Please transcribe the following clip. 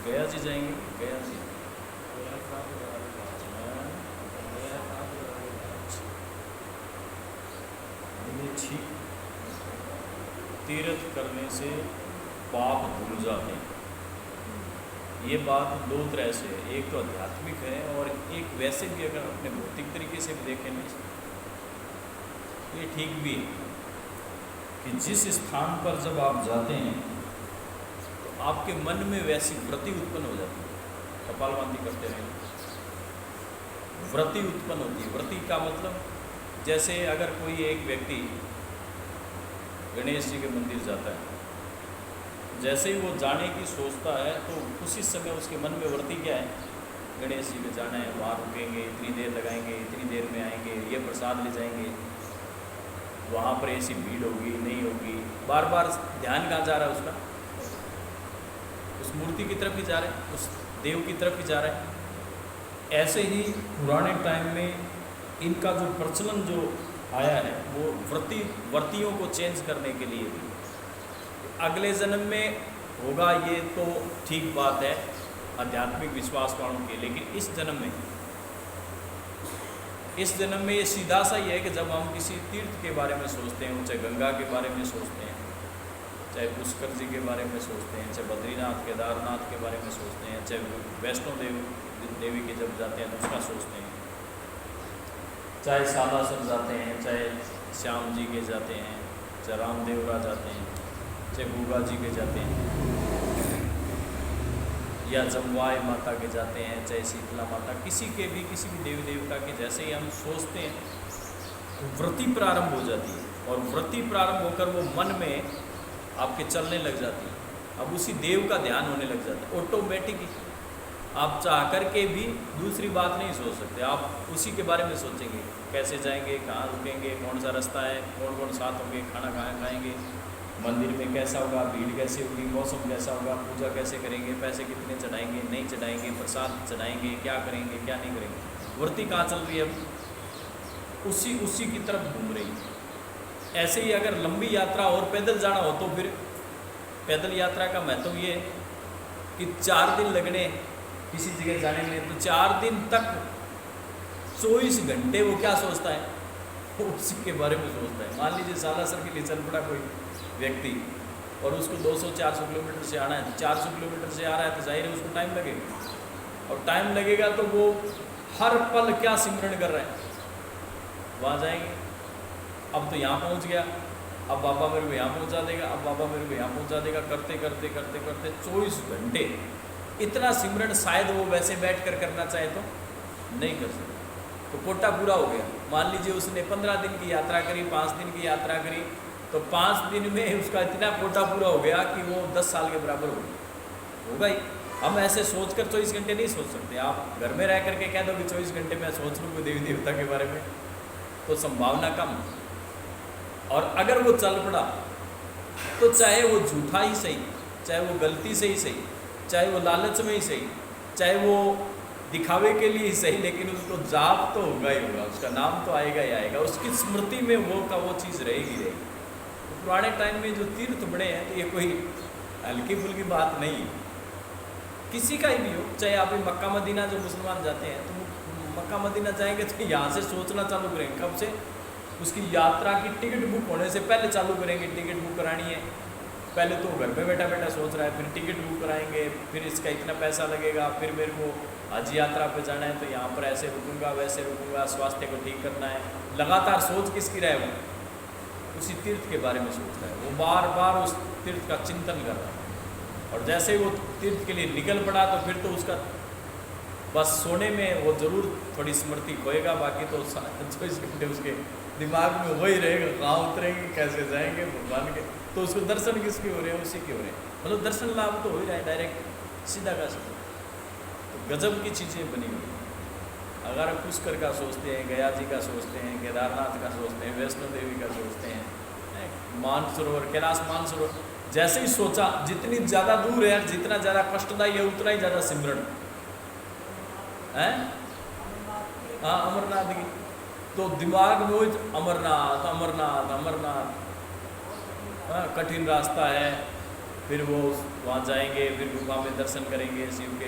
गया जी जाएंगे, गया जी। ये ठीक, तीर्थ करने से पाप धुल जाते हैं। ये बात दो तरह से है, एक तो आध्यात्मिक है और एक वैसे भी अगर अपने भौतिक तरीके से भी देखें ना, ये ठीक भी है कि जिस स्थान पर जब आप जाते हैं तो आपके मन में वैसी वृत्ति उत्पन्न हो जाती है। कपालभाति करते रहेंगे, वृत्ति उत्पन्न होती है। वृत्ति का मतलब जैसे अगर कोई एक व्यक्ति गणेश जी के मंदिर जाता है, जैसे ही वो जाने की सोचता है तो उसी समय उसके मन में वृत्ति क्या है, गणेश जी में जाना है, वहाँ रुकेंगे, इतनी देर लगाएंगे, इतनी देर में आएंगे, ये प्रसाद ले जाएंगे, वहाँ पर ऐसी भीड़ होगी नहीं होगी। बार बार ध्यान कहाँ जा रहा है उसका, उस मूर्ति की तरफ ही जा रहा है, उस देव की तरफ ही जा रहा है। ऐसे ही पुराने टाइम में इनका जो प्रचलन जो आया है वो वृत्तियों को चेंज करने के लिए भी। अगले जन्म में होगा ये तो ठीक बात है आध्यात्मिक विश्वास वालों के, लेकिन इस जन्म में ये सीधा सा ही है कि जब हम किसी तीर्थ के बारे में सोचते हैं, चाहे गंगा के बारे में सोचते हैं, चाहे पुष्कर जी के बारे में सोचते हैं, चाहे बद्रीनाथ केदारनाथ के बारे में सोचते हैं, चाहे वैष्णो देवी के जब जाते हैं तो उसका सोचते हैं, चाहे सालासर जाते हैं, चाहे श्याम जी के जाते हैं, चाहे रामदेवरा जाते हैं, चाहे गूगा जी के जाते हैं, या जमवाय माता के जाते हैं, चाहे शीतला माता, किसी भी देवी देवता के जैसे ही हम सोचते हैं तो वृत्ति प्रारंभ हो जाती है, और वृत्ति प्रारंभ होकर वो मन में आपके चलने लग जाती है। अब उसी देव का ध्यान होने लग जाता है ऑटोमेटिकली। आप चाह कर के भी दूसरी बात नहीं सोच सकते, आप उसी के बारे में सोचेंगे, कैसे जाएंगे, कहाँ रुकेंगे, कौन सा रास्ता है, कौन कौन साथ होंगे, खाना कहाँ खाएंगे, मंदिर में कैसा होगा, भीड़ कैसी होगी, मौसम कैसा होगा, पूजा कैसे करेंगे, पैसे कितने चढ़ाएंगे नहीं चढ़ाएंगे, प्रसाद चढ़ाएंगे, क्या करेंगे क्या नहीं करेंगे। वृत्ति कहाँ चल रही है, अब उसी की तरफ घूम रही है। ऐसे ही अगर लंबी यात्रा और पैदल जाना हो तो फिर पैदल यात्रा का महत्व ये है कि 4 दिन लगने किसी जगह जाने में, तो 4 दिन तक 24 घंटे वो क्या सोचता है, वो उसी के बारे में सोचता है। मान लीजिए सालासर के लिए चल पड़ा कोई व्यक्ति और उसको 200-400 किलोमीटर से आना है, 400 किलोमीटर से आ रहा है तो जाहिर है उसको टाइम लगेगा, और टाइम लगेगा तो वो हर पल क्या सिमरन कर रहा है, वहाँ जाएंगे, अब तो यहाँ पहुँच गया, अब बाबा मेरे को यहाँ पहुँचा देगा, अब बाबा मेरे को यहाँ पहुँचा देगा, करते करते करते करते 24 घंटे इतना सिमरन शायद वो वैसे बैठ कर करना चाहे तो नहीं कर सकता। तो कोटा पूरा हो गया। मान लीजिए उसने 15 दिन की यात्रा करी, 5 दिन की यात्रा करी, तो 5 दिन में उसका इतना कोटा पूरा हो गया कि वो 10 साल के बराबर होगा ही। हम ऐसे सोच कर 24 घंटे नहीं सोच सकते। आप घर में रह करके कह दो कि 24 घंटे मैं सोच लूँ कोई देवी देवता के बारे में, तो संभावना कम। और अगर वो चल पड़ा तो चाहे वो झूठा ही सही, चाहे वो गलती से ही सही, चाहे वो लालच में ही सही, चाहे वो दिखावे के लिए ही सही, लेकिन उसको जाप तो होगा ही होगा, उसका नाम तो आएगा ही आएगा, उसकी स्मृति में वो चीज़ रहेगी रहेगी। तो पुराने टाइम में जो तीर्थ बने हैं तो ये कोई हल्की फुल्की बात नहीं है, किसी का ही भी हो। चाहे आप मक्का मदीना जो मुसलमान जाते हैं तो मक्का मदीना जाएंगे तो यहाँ से सोचना चालू करेंगे, कब से, उसकी यात्रा की टिकट बुक होने से पहले चालू करेंगे। टिकट बुक करानी है, पहले तो घर पे बैठा बैठा सोच रहा है, फिर टिकट बुक कराएंगे, फिर इसका इतना पैसा लगेगा, फिर मेरे को हज यात्रा पे जाना है तो यहाँ पर ऐसे रुकूंगा वैसे रुकूंगा, स्वास्थ्य को ठीक करना है। लगातार सोच किसकी रहा है, वो उसी तीर्थ के बारे में सोच रहा है, वो बार बार उस तीर्थ का चिंतन कर रहा है। और जैसे ही वो तीर्थ के लिए निकल पड़ा तो फिर तो उसका बस सोने में वो ज़रूर थोड़ी स्मृति खोएगा, बाकी तो 24 घंटे उसके दिमाग में वही रहेगा, कहाँ उतरेंगे, कैसे जाएंगे भगवान के। तो उसको दर्शन किसके हो रहे हैं, उसी के हो रहे हैं, मतलब दर्शन लाभ तो हो ही रहा है डायरेक्ट सीधा का सीधा। तो गजब की चीज़ें बनी हुई। अगर हम पुष्कर का सोचते हैं, गया जी का सोचते हैं, केदारनाथ का सोचते हैं, वैष्णो देवी का सोचते हैं, मानसरोवर, कैलाश मानसरोवर, जैसे ही सोचा जितनी ज़्यादा दूर है, जितना ज़्यादा कष्टदायी है, उतना ही ज़्यादा सिमरन है। हाँ, अमरनाथ की तो दिमाग में वो अमरनाथ अमरनाथ अमरनाथ, हाँ, कठिन रास्ता है, फिर वो वहाँ जाएंगे, फिर गुफा में दर्शन करेंगे शिव के,